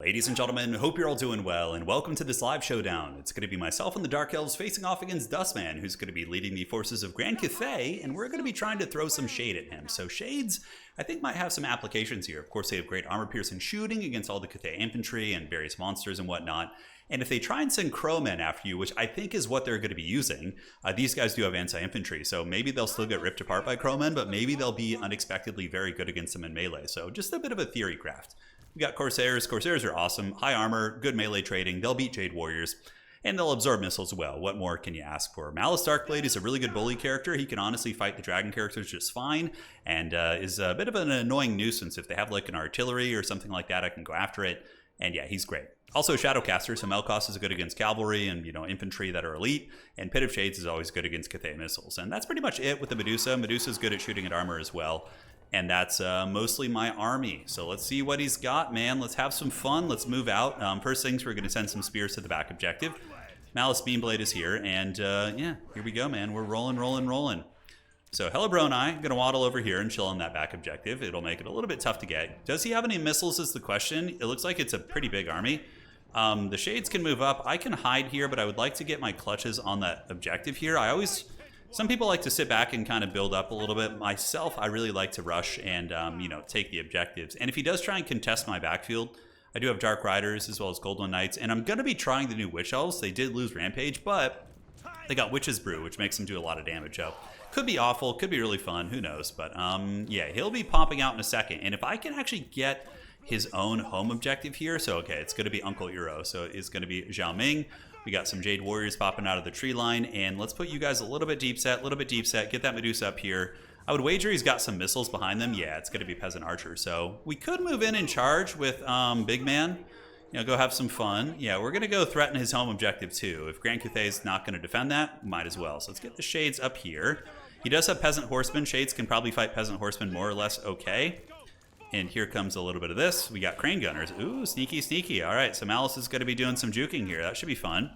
Ladies and gentlemen, hope you're all doing well, and welcome to this live showdown. It's going to be myself and the Dark Elves facing off against Dustman, who's going to be leading the forces of Grand Cathay, and we're going to be trying to throw some shade at him. So shades, I think, might have some applications here. Of course, they have great armor-piercing shooting against all the Cathay infantry and various monsters and whatnot. And if they try and send crowmen after you, which I think is what they're going to be using, these guys do have anti-infantry, so maybe they'll still get ripped apart by crowmen, but maybe they'll be unexpectedly very good against them in melee. So just a bit of a theory craft. We got Corsairs. Corsairs are awesome. High armor, good melee trading. They'll beat Jade Warriors, and they'll absorb missiles well. What more can you ask for? Malus Darkblade is a really good bully character. He can honestly fight the dragon characters just fine, and is a bit of an annoying nuisance. If they have like an artillery or something like that, I can go after it. And yeah, he's great. Also Shadowcaster, so Melkos is good against cavalry and, infantry that are elite, and Pit of Shades is always good against Cathay missiles. And that's pretty much it with the Medusa. Medusa's good at shooting at armor as well. And that's mostly my army. So let's see what he's got, man. Let's have some fun. Let's move out. First things, we're going to send some spears to the back objective. Malus Beamblade is here, and yeah, here we go, man. We're rolling. So Hellebroni, going to waddle over here and chill on that back objective. It'll make it a little bit tough to get. Does he have any missiles is the question. It looks like it's a pretty big army. The Shades can move up. I can hide here, but I would like to get my clutches on that objective here. Some people like to sit back and kind of build up a little bit. Myself, I really like to rush and, take the objectives. And if he does try and contest my backfield, I do have Dark Riders as well as Golden Knights. And I'm going to be trying the new Witch Elves. They did lose Rampage, but they got Witch's Brew, which makes them do a lot of damage. So could be awful, could be really fun, who knows. But yeah, he'll be popping out in a second. And if I can actually get his own home objective here, so okay, it's going to be Uncle Eero. So it's going to be Zhao Ming. We got some Jade Warriors popping out of the tree line, and let's put you guys a little bit deep set, get that Medusa up here. I would wager he's got some missiles behind them. Yeah, it's going to be Peasant Archer. So we could move in and charge with Big Man, go have some fun. Yeah, we're going to go threaten his home objective too. If Grand Cathay is not going to defend that, might as well. So let's get the Shades up here. He does have Peasant Horsemen. Shades can probably fight Peasant Horsemen more or less okay. And here comes a little bit of this. We got Crane Gunners. Ooh, sneaky. All right, so Malus is going to be doing some juking here. That should be fun.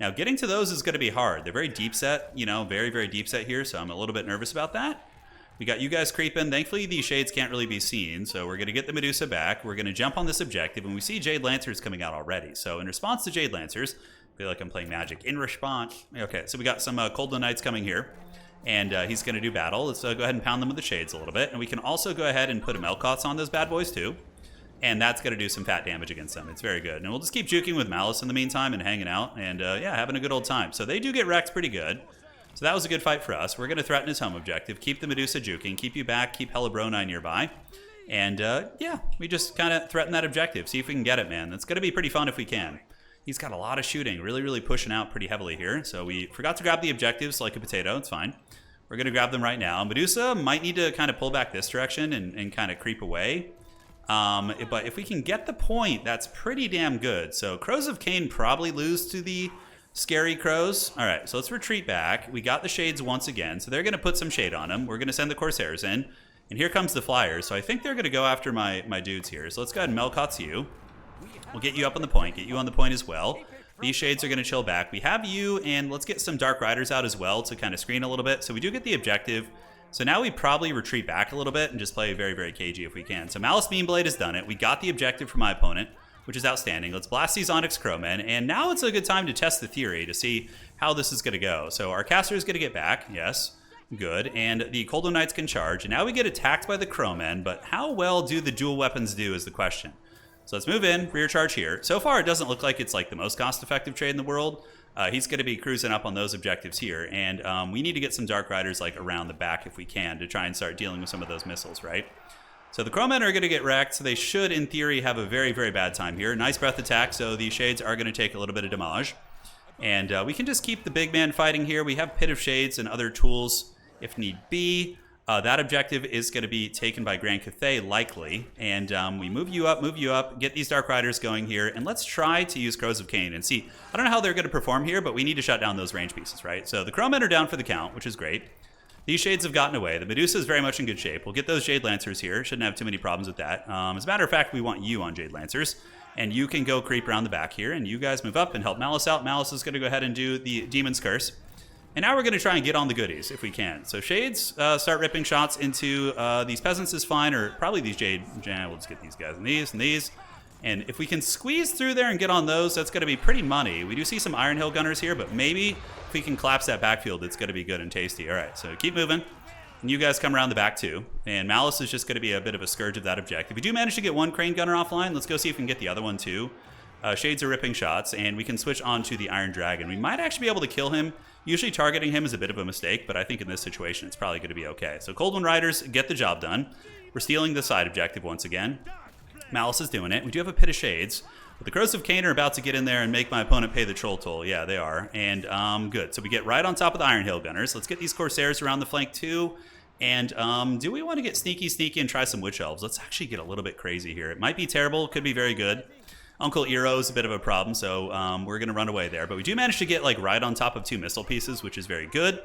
Now, getting to those is going to be hard. They're very deep set, very, very deep set here, so I'm a little bit nervous about that. We got you guys creeping. Thankfully, these Shades can't really be seen, so we're going to get the Medusa back. We're going to jump on this objective, and we see Jade Lancers coming out already. So in response to Jade Lancers, I feel like I'm playing Magic. In response, okay, so we got some Golden Knights coming here. And he's going to do battle. Let's go ahead and pound them with the Shades a little bit. And we can also go ahead and put a Melkots on those bad boys too. And that's going to do some fat damage against them. It's very good. And we'll just keep juking with Malus in the meantime and hanging out. And yeah, having a good old time. So they do get wrecked pretty good. So that was a good fight for us. We're going to threaten his home objective. Keep the Medusa juking. Keep you back. Keep Hellebroni nearby. And yeah, we just kind of threaten that objective. See if we can get it, man. That's going to be pretty fun if we can. He's got a lot of shooting. Really pushing out pretty heavily here. So we forgot to grab the objectives like a potato. It's fine. We're going to grab them right now. Medusa might need to kind of pull back this direction and kind of creep away. But if we can get the point, that's pretty damn good. So Crows of Cain probably lose to the Scary Crows. All right, so let's retreat back. We got the Shades once again, so they're going to put some shade on them. We're going to send the Corsairs in. And here comes the Flyers. So I think they're going to go after my dudes here. So let's go ahead and Melkots you. We'll get you up on the point, get you on the point as well. These Shades are going to chill back. We have you, and let's get some Dark Riders out as well to kind of screen a little bit. So we do get the objective. So now we probably retreat back a little bit and just play very, very cagey if we can. So Malus Beamblade has done it. We got the objective for my opponent, which is outstanding. Let's blast these Onyx Crowmen, and now it's a good time to test the theory to see how this is going to go. So our caster is going to get back, yes, good, and the Golden Knights can charge. And now we get attacked by the Crowmen, but how well do the dual weapons do is the question. So let's move in, rear charge here. So far, it doesn't look like it's like the most cost-effective trade in the world. He's going to be cruising up on those objectives here, and we need to get some Dark Riders like around the back if we can to try and start dealing with some of those missiles, right? So the Crowmen are going to get wrecked, so they should, in theory, have a very, very bad time here. Nice breath attack, so the Shades are going to take a little bit of damage. And we can just keep the big man fighting here. We have Pit of Shades and other tools if need be. That objective is going to be taken by Grand Cathay, likely. And we move you up, get these Dark Riders going here, and let's try to use Crows of Cain and see. I don't know how they're going to perform here, but we need to shut down those range pieces, right? So the Crowmen are down for the count, which is great. These Shades have gotten away. The Medusa is very much in good shape. We'll get those Jade Lancers here. Shouldn't have too many problems with that. As a matter of fact, we want you on Jade Lancers. And you can go creep around the back here, and you guys move up and help Malus out. Malus is going to go ahead and do the Demon's Curse. And now we're going to try and get on the goodies if we can. So Shades start ripping shots into these peasants is fine, or probably these Jade. We'll just get these guys and these. And if we can squeeze through there and get on those, that's going to be pretty money. We do see some Iron Hill Gunners here, but maybe if we can collapse that backfield, it's going to be good and tasty. All right, so keep moving. And you guys come around the back too. And Malus is just going to be a bit of a scourge of that objective. We do manage to get one Crane Gunner offline. Let's go see if we can get the other one too. Shades are ripping shots, and we can switch on to the Iron Dragon. We might actually be able to kill him. Usually targeting him is a bit of a mistake, but I think in this situation it's probably going to be okay. So Cold Wind Riders get the job done. We're stealing the side objective once again. Malus is doing it. We do have a Pit of Shades. But the Crows of Cain are about to get in there and make my opponent pay the troll toll. Yeah, they are. And good. So we get right on top of the Iron Hill Gunners. Let's get these Corsairs around the flank too. And do we want to get sneaky and try some Witch Elves? Let's actually get a little bit crazy here. It might be terrible. Could be very good. Uncle Eero is a bit of a problem, so we're going to run away there. But we do manage to get like right on top of 2 missile pieces, which is very good.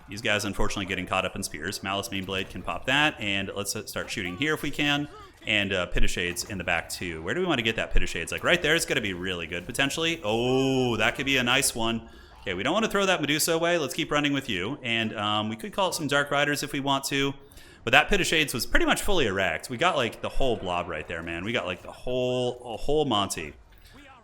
These guys unfortunately getting caught up in spears. Malus Meanblade can pop that. And let's start shooting here if we can. And Pit of Shades in the back too. Where do we want to get that Pit of Shades? Like right there is going to be really good potentially. Oh, that could be a nice one. Okay, we don't want to throw that Medusa away. Let's keep running with you. And we could call it some Dark Riders if we want to. But that Pit of Shades was pretty much fully erect. We got like the whole blob right there, man. We got like the whole Monty.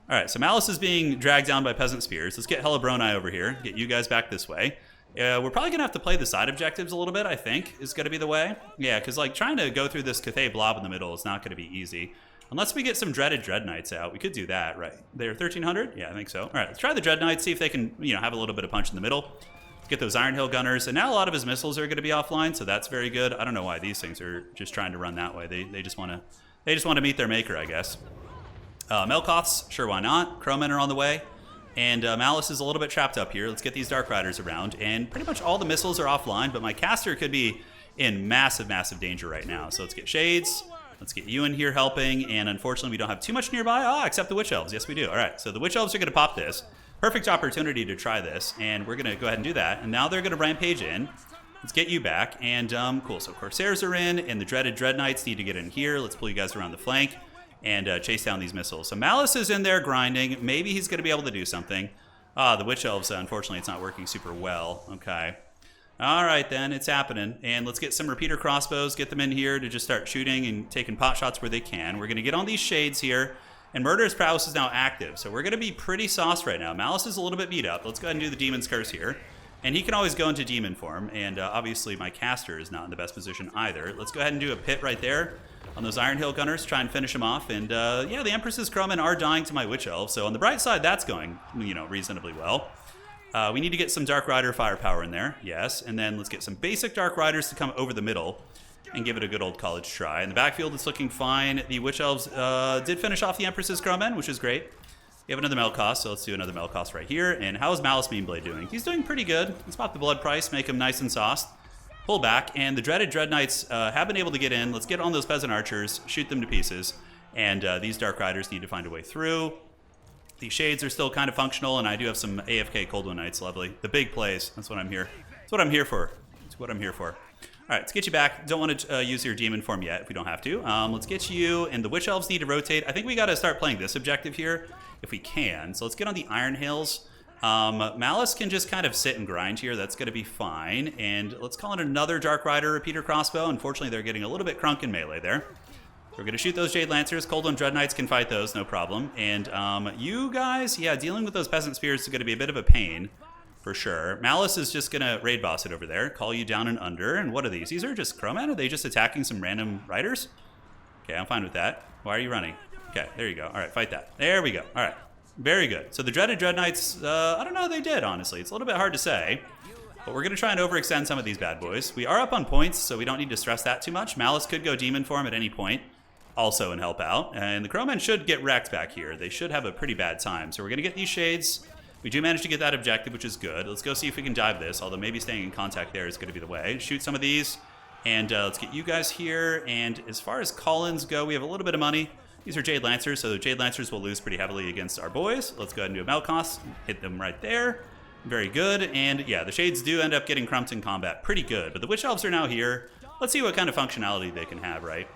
All right, so Malus is being dragged down by Peasant Spears. Let's get Hellebroni over here. Get you guys back this way. We're probably going to have to play the side objectives a little bit, I think, is going to be the way. Yeah, because like trying to go through this Cathay blob in the middle is not going to be easy. Unless we get some Dreaded Dread Knights out. We could do that, right? They're 1,300? Yeah, I think so. All right, let's try the Dread Knights, see if they can, have a little bit of punch in the middle. Let's get those Iron Hill Gunners. And now a lot of his missiles are going to be offline, so that's very good. I don't know why these things are just trying to run that way. They just want to meet their maker, I guess. Melkoths, sure, why not? Crowmen are on the way. And Malus is a little bit trapped up here. Let's get these Dark Riders around. And pretty much all the missiles are offline, but my caster could be in massive danger right now. So let's get Shades. Let's get you in here helping. And unfortunately, we don't have too much nearby. Except the Witch Elves. Yes, we do. All right, so the Witch Elves are going to pop this. Perfect opportunity to try this. And we're going to go ahead and do that. And now they're going to rampage in. Let's get you back. And cool, so Corsairs are in. And the Dreaded Dread Knights need to get in here. Let's pull you guys around the flank. And chase down these missiles. So Malus is in there grinding. Maybe he's going to be able to do something. The Witch Elves, unfortunately, it's not working super well. Okay. All right, then. It's happening. And let's get some repeater crossbows. Get them in here to just start shooting and taking pot shots where they can. We're going to get on these Shades here. And Murderous Prowess is now active. So we're going to be pretty sauced right now. Malus is a little bit beat up. Let's go ahead and do the Demon's Curse here. And he can always go into demon form. And obviously, my caster is not in the best position either. Let's go ahead and do a pit right there on those Iron Hill Gunners, try and finish them off. And yeah, the Empress's Crowmen are dying to my Witch Elves. So on the bright side, that's going, reasonably well. We need to get some Dark Rider firepower in there. Yes. And then let's get some basic Dark Riders to come over the middle and give it a good old college try. In the backfield, it's looking fine. The Witch Elves did finish off the Empress's Crowmen, which is great. We have another Melkoth, so let's do another Melkoth right here. And how is Malus Meanblade doing? He's doing pretty good. Let's pop the blood price, make him nice and sauced. Pull back, and the Dreaded Dread Knights have been able to get in. Let's get on those Peasant Archers, shoot them to pieces. And these Dark Riders need to find a way through. The Shades are still kind of functional, and I do have some AFK Cold Wind Knights, lovely. The big plays, that's what I'm here. That's what I'm here for. That's what I'm here for. All right, let's get you back. Don't want to use your demon form yet if we don't have to. Let's get you, and the Witch Elves need to rotate. I think we got to start playing this objective here if we can. So let's get on the Iron Hills. Malus can just kind of sit and grind here. That's going to be fine. And let's call it another Dark Rider repeater crossbow. Unfortunately, they're getting a little bit crunk in melee there. We're going to shoot those Jade Lancers. Cold Wind Dread Knights can fight those, no problem. And you guys, yeah, dealing with those Peasant Spears is going to be a bit of a pain. For sure. Malus is just going to raid boss it over there. Call you down and under. And what are these? These are just Crowmen? Are they just attacking some random riders? Okay, I'm fine with that. Why are you running? Okay, there you go. All right, fight that. There we go. All right. Very good. So the Dreaded Dread Knights, I don't know how they did, honestly. It's a little bit hard to say. But we're going to try and overextend some of these bad boys. We are up on points, so we don't need to stress that too much. Malus could go demon form at any point, also, and help out. And the Crowmen should get wrecked back here. They should have a pretty bad time. So we're going to get these Shades. We do manage to get that objective, which is good. Let's go see if we can dive this, although maybe staying in contact there is going to be the way. Shoot some of these, and let's get you guys here. And as far as call-ins go, we have a little bit of money. These are Jade Lancers, so the Jade Lancers will lose pretty heavily against our boys. Let's go ahead and do a Melkoth. Hit them right there. Very good. And yeah, the Shades do end up getting crumped in combat pretty good, but the Witch Elves are now here. Let's see what kind of functionality they can have, right?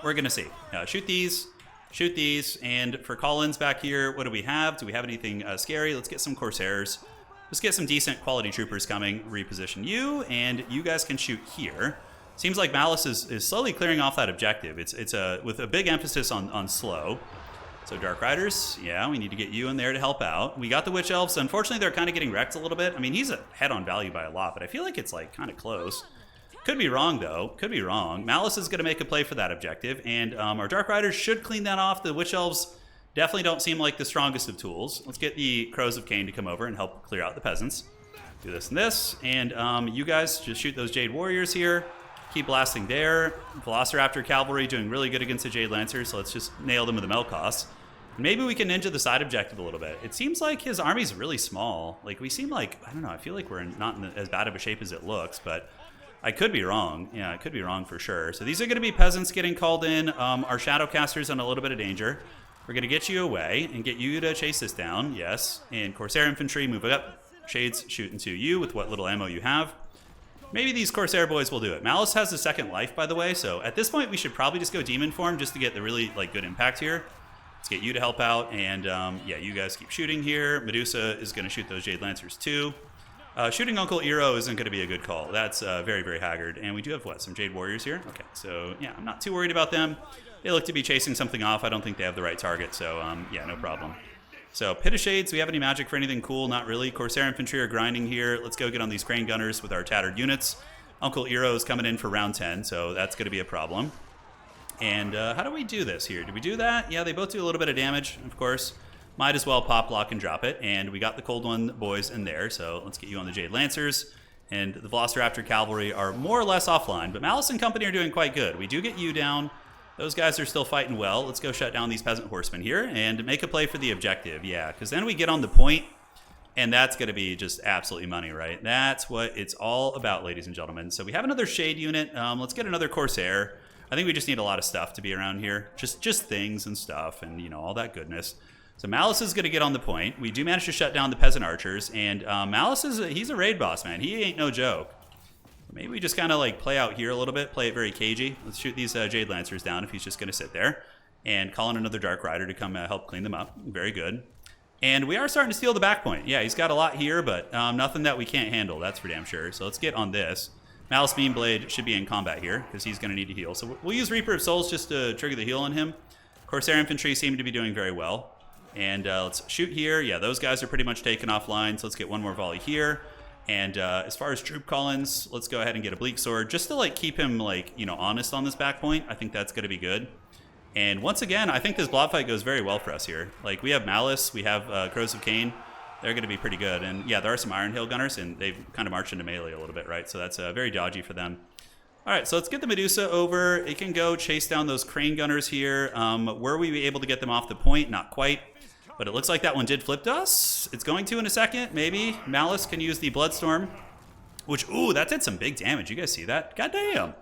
We're going to see. Shoot these. Shoot these, and for call-ins back here, what do we have? Do we have anything scary? Let's get some Corsairs. Let's get some decent quality troopers coming. Reposition you, and you guys can shoot here. Seems like Malus is slowly clearing off that objective. It's with a big emphasis on slow. So Dark Riders, yeah, we need to get you in there to help out. We got the Witch Elves. Unfortunately, they're kind of getting wrecked a little bit. I mean, he's ahead on value by a lot, but I feel like it's like kind of close. Could be wrong, though. Could be wrong. Malus is going to make a play for that objective, and our Dark Riders should clean that off. The Witch Elves definitely don't seem like the strongest of tools. Let's get the Crows of Cain to come over and help clear out the peasants. Do this and this, and you guys just shoot those Jade Warriors here. Keep blasting there. Velociraptor Cavalry doing really good against the Jade Lancers, so let's just nail them with the Melkoss. Maybe we can ninja the side objective a little bit. It seems like his army's really small. Like, we seem like, I don't know, I feel like we're not in as bad of a shape as it looks, but I could be wrong. Yeah, I could be wrong for sure. So these are going to be peasants getting called in. Our Shadowcasters in a little bit of danger. We're going to get you away and get you to chase this down. Yes. And Corsair Infantry, move up. Shades, shoot into you with what little ammo you have. Maybe these Corsair boys will do it. Malus has the second life, by the way, so at this point we should probably just go Demon form just to get the really good impact here. Let's get you to help out, and yeah, you guys keep shooting here. Medusa is going to shoot those Jade Lancers too. Shooting Uncle Eero isn't going to be a good call. That's very, very haggard. And we do have, what, some Jade Warriors here? Okay, so yeah, I'm not too worried about them. They look to be chasing something off. I don't think they have the right target, so yeah, no problem. So Pit of Shades, do we have any magic for anything cool? Not really. Corsair Infantry are grinding here. Let's go get on these Crane Gunners with our tattered units. Uncle Eero is coming in for round 10, so that's going to be a problem. And how do we do this here? Do we do that? Yeah, they both do a little bit of damage, of course. Might as well pop, lock, and drop it. And we got the Cold One boys in there, so let's get you on the Jade Lancers. And the Velociraptor Cavalry are more or less offline, but Malus and company are doing quite good. We do get you down. Those guys are still fighting well. Let's go shut down these Peasant Horsemen here and make a play for the objective. Yeah, because then we get on the point, and that's going to be just absolutely money, right? That's what it's all about, ladies and gentlemen. So we have another Shade unit. Let's get another Corsair. I think we just need a lot of stuff to be around here. Just things and stuff and, you know, all that goodness. So Malus is going to get on the point. We do manage to shut down the Peasant Archers, and Malus he's a raid boss, man. He ain't no joke. Maybe we just kind of like play out here a little bit, play it very cagey. Let's shoot these Jade Lancers down if he's just going to sit there. And call in another Dark Rider to come help clean them up. Very good. And we are starting to steal the back point. Yeah, he's got a lot here, but nothing that we can't handle. That's for damn sure. So let's get on this. Malus Beam Blade should be in combat here because he's going to need to heal. So we'll use Reaper of Souls just to trigger the heal on him. Corsair Infantry seem to be doing very well. And let's shoot here. Yeah, those guys are pretty much taken offline. So let's get one more volley here. And as far as troop call-ins, let's go ahead and get a Bleak Sword just to like keep him like, you know, honest on this back point. I think that's going to be good. And once again, I think this blob fight goes very well for us here. Like we have Malus, we have Crows of Cain. They're going to be pretty good. And yeah, there are some Iron Hill Gunners, and they've kind of marched into melee a little bit, right? So that's very dodgy for them. All right, so let's get the Medusa over. It can go chase down those Crane Gunners here. Were we able to get them off the point? Not quite. But it looks like that one did flip to us. It's going to in a second, maybe. Malus can use the Bloodstorm, which, ooh, that did some big damage. You guys see that? God damn.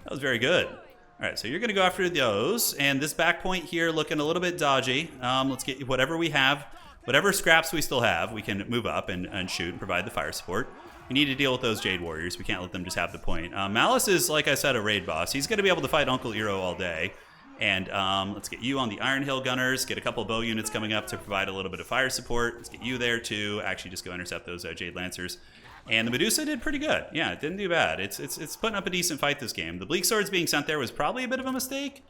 That was very good. All right, so you're going to go after those. And this back point here looking a little bit dodgy. Let's get whatever we have. Whatever scraps we still have, we can move up and shoot and provide the fire support. We need to deal with those Jade Warriors. We can't let them just have the point. Malus is, like I said, a raid boss. He's going to be able to fight Uncle Eero all day. And let's get you on the Iron Hill Gunners, get a couple of bow units coming up to provide a little bit of fire support. Let's get you there to actually just go intercept those Jade Lancers. And the Medusa did pretty good. Yeah, it didn't do bad. It's putting up a decent fight this game. The Bleak Swords being sent there was probably a bit of a mistake.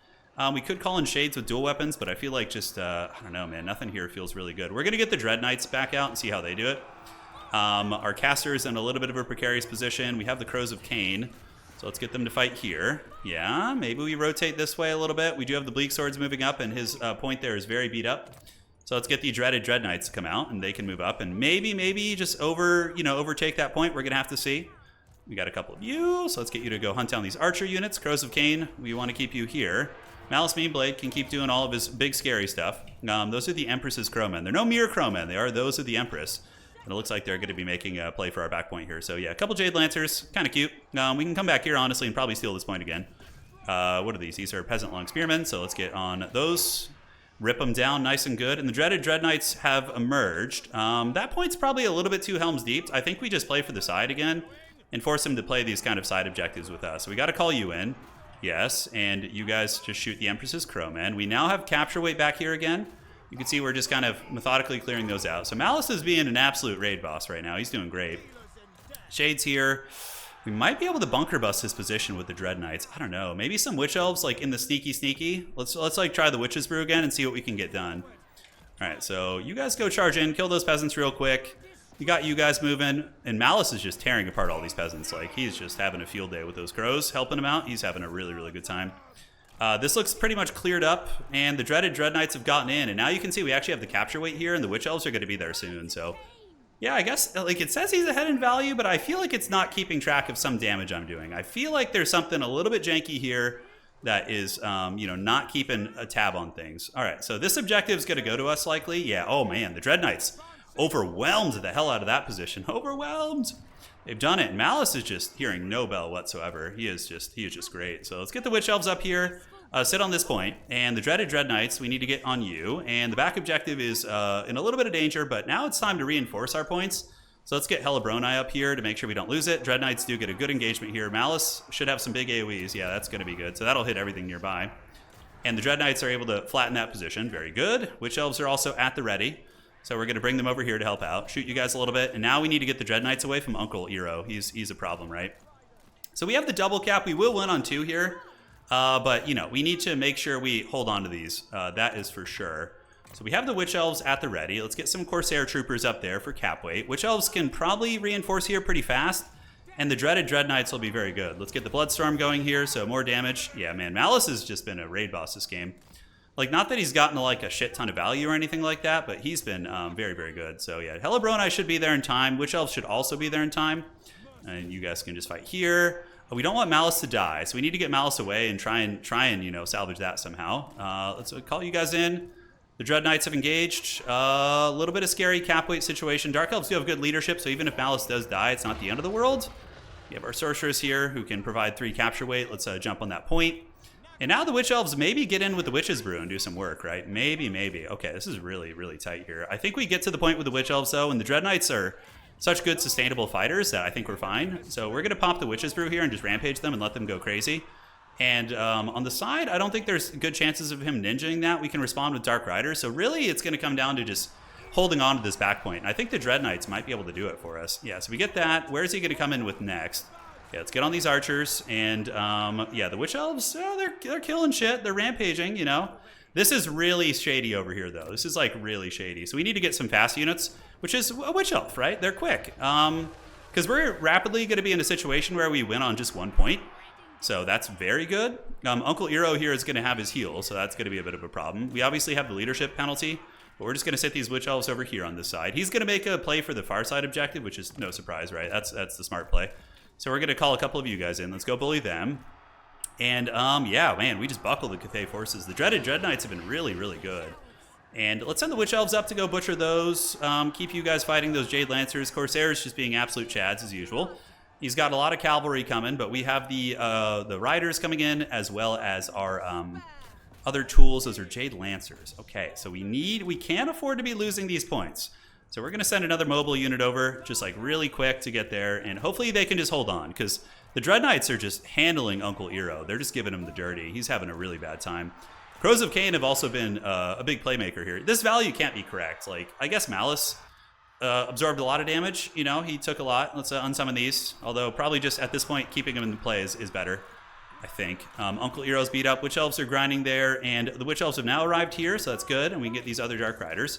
We could call in Shades with dual weapons, but I feel like just, I don't know, man, nothing here feels really good. We're going to get the Dread Knights back out and see how they do it. Our Caster's in a little bit of a precarious position. We have the Crows of Cain. So let's get them to fight here. Yeah, maybe we rotate this way a little bit. We do have the Bleak Swords moving up, and his point there is very beat up. So let's get the dreaded Dread Knights to come out, and they can move up, and maybe just overtake that point. We're gonna have to see. We got a couple of you, so let's get you to go hunt down these Archer units. Crows of Cain, we want to keep you here. Malus Meanblade can keep doing all of his big scary stuff. Those are the Empress's Crowmen. They're no mere Crowmen. They are those of the Empress. And it looks like they're going to be making a play for our back point here. So yeah, a couple Jade Lancers, kind of cute. We can come back here, honestly, and probably steal this point again. What are these? These are Peasant Long Spearmen, so let's get on those. Rip them down nice and good. And the dreaded Dread Knights have emerged. That point's probably a little bit too Helms Deep. I think we just play for the side again and force him to play these kind of side objectives with us. So we got to call you in. Yes, and you guys just shoot the Empress's Crowmen. We now have capture weight back here again. You can see we're just kind of methodically clearing those out. So Malus is being an absolute raid boss right now. He's doing great. Shades here. We might be able to bunker bust his position with the Dread Knights. I don't know. Maybe some Witch Elves, like, in the sneaky. Let's like, try the Witch's Brew again and see what we can get done. All right, so you guys go charge in. Kill those peasants real quick. We got you guys moving. And Malus is just tearing apart all these peasants. Like, he's just having a field day with those crows, helping him out. He's having a really, really good time. This looks pretty much cleared up, and the dreaded Dread Knights have gotten in. And now you can see we actually have the capture weight here, and the Witch Elves are going to be there soon, so... Yeah, I guess, like, it says he's ahead in value, but I feel like it's not keeping track of some damage I'm doing. I feel like there's something a little bit janky here that is, you know, not keeping a tab on things. All right, so this objective is going to go to us likely. Yeah, oh man, the Dread Knights overwhelmed the hell out of that position. Overwhelmed. They've done it. Malus is just hearing no bell whatsoever. He is just great. So let's get the Witch Elves up here. Sit on this point, and the dreaded Dread Knights, we need to get on you, and the back objective is in a little bit of danger, but now it's time to reinforce our points. So let's get Hellebroni up here to make sure we don't lose it. Dread Knights do get a good engagement here. Malus should have some big AoEs. Yeah, that's going to be good. So that'll hit everything nearby. And the Dread Knights are able to flatten that position. Very good. Witch Elves are also at the ready. So we're going to bring them over here to help out. Shoot you guys a little bit. And now we need to get the Dread Knights away from Uncle Eero. He's a problem, right? So we have the double cap. We will win on 2 here. But, you know, we need to make sure we hold on to these. That is for sure. So we have the Witch Elves at the ready. Let's get some Corsair Troopers up there for cap weight. Witch Elves can probably reinforce here pretty fast. And the dreaded Dread Knights will be very good. Let's get the Bloodstorm going here, so more damage. Yeah, man, Malus has just been a raid boss this game. Like, not that he's gotten, like, a shit ton of value or anything like that, but he's been very, very good. So, yeah, Hellebroni should be there in time. Witch Elves should also be there in time. And you guys can just fight here. We don't want Malus to die, so we need to get Malus away and try and you know, salvage that somehow. Let's call you guys in. The Dread Knights have engaged. A little bit of scary cap weight situation. Dark Elves do have good leadership, so even if Malus does die, it's not the end of the world. We have our Sorcerers here who can provide 3 capture weight. Let's jump on that point. And now the Witch Elves maybe get in with the Witch's Brew and do some work, right? Maybe. Okay, this is really, really tight here. I think we get to the point with the Witch Elves, though, and the Dread Knights are such good sustainable fighters that I think we're fine. So we're going to pop the Witch's Brew here and just rampage them and let them go crazy. And on the side, I don't think there's good chances of him ninjaing that. We can respond with Dark Riders. So really, it's going to come down to just holding on to this back point. And I think the Dread Knights might be able to do it for us. Yeah, so we get that. Where is he going to come in with next? Yeah, let's get on these archers. And yeah, the Witch Elves, oh, they're killing shit. They're rampaging, you know. This is really shady over here, though. This is, like, really shady. So we need to get some fast units, which is a Witch Elf, right? They're quick. Because we're rapidly going to be in a situation where we win on just 1 point. So that's very good. Uncle Eero here is going to have his heal, so that's going to be a bit of a problem. We obviously have the leadership penalty, but we're just going to sit these Witch Elves over here on this side. He's going to make a play for the far side objective, which is no surprise, right? That's the smart play. So we're going to call a couple of you guys in. Let's go bully them. And, yeah, man, we just buckled the Cathay forces. The dreaded Dread Knights have been really, really good. And let's send the Witch Elves up to go butcher those. Keep you guys fighting those Jade Lancers. Corsairs just being absolute chads as usual. He's got a lot of cavalry coming, but we have the Riders coming in as well as our other tools. Those are Jade Lancers. Okay, so we can't afford to be losing these points. So we're going to send another mobile unit over, just like really quick to get there. And hopefully they can just hold on, because the Dread Knights are just handling Uncle Eero. They're just giving him the dirty. He's having a really bad time. Crows of Cain have also been a big playmaker here. This value can't be correct. Like, I guess Malus absorbed a lot of damage. You know, he took a lot. Let's unsummon these. Although probably just at this point, keeping him in the play is better, I think. Uncle Eero's beat up. Witch Elves are grinding there. And the Witch Elves have now arrived here, so that's good. And we can get these other Dark Riders.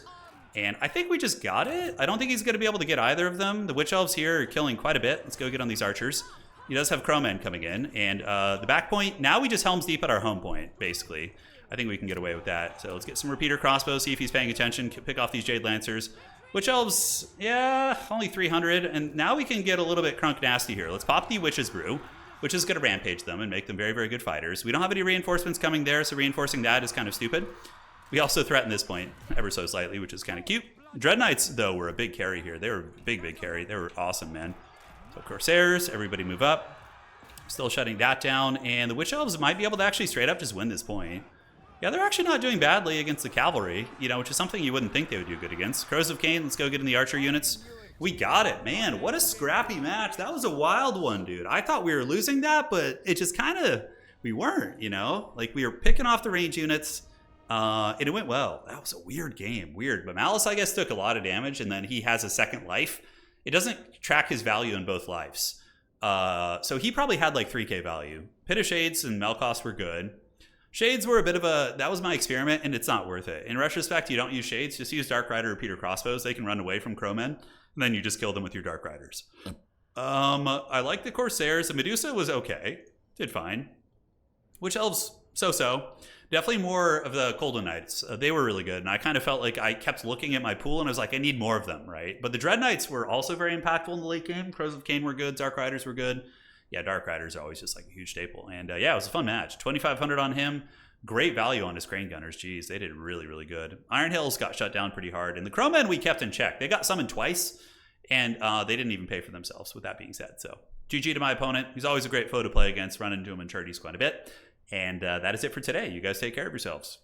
And I think we just got it. I don't think he's going to be able to get either of them. The Witch Elves here are killing quite a bit. Let's go get on these archers. He does have Crowmen coming in. And the back point, now we just Helms Deep at our home point, basically. I think we can get away with that. So let's get some repeater crossbows, see if he's paying attention, pick off these Jade Lancers. Witch Elves, yeah, only 300. And now we can get a little bit crunk nasty here. Let's pop the Witch's Brew, which is going to rampage them and make them very, very good fighters. We don't have any reinforcements coming there, so reinforcing that is kind of stupid. We also threaten this point ever so slightly, which is kind of cute. Dread Knights, though, were a big carry here. They were a big, big carry. They were awesome, man. So Corsairs, everybody move up. Still shutting that down. And the Witch Elves might be able to actually straight up just win this point. Yeah, they're actually not doing badly against the cavalry, you know, which is something you wouldn't think they would do good against. Crows of Cain, let's go get in the archer units. We got it, man. What a scrappy match. That was a wild one, dude. I thought we were losing that, but it just kind of, we weren't, you know? Like, we were picking off the range units, and it went well. That was a weird game, weird. But Malus, I guess, took a lot of damage, and then he has a second life. It doesn't track his value in both lives. So he probably had like 3k value. Pit of Shades and Melkoth were good. Shades were a bit of that was my experiment, and it's not worth it. In retrospect, you don't use Shades, just use Dark Rider or Peter Crossbows. They can run away from Crowmen, and then you just kill them with your Dark Riders. I like the Corsairs. The Medusa was okay. Did fine. Witch Elves, so-so. Definitely more of the Golden Knights. They were really good, and I kind of felt like I kept looking at my pool, and I was like, I need more of them, right? But the Dread Knights were also very impactful in the late game. Crows of Cain were good. Dark Riders were good. Yeah, Dark Riders are always just like a huge staple. And yeah, it was a fun match. 2,500 on him. Great value on his Crane Gunners. Jeez, they did really, really good. Iron Hills got shut down pretty hard. And the Crowmen we kept in check. They got summoned twice, and they didn't even pay for themselves, with that being said. So GG to my opponent. He's always a great foe to play against. Run into him in Churties quite a bit. And that is it for today. You guys take care of yourselves.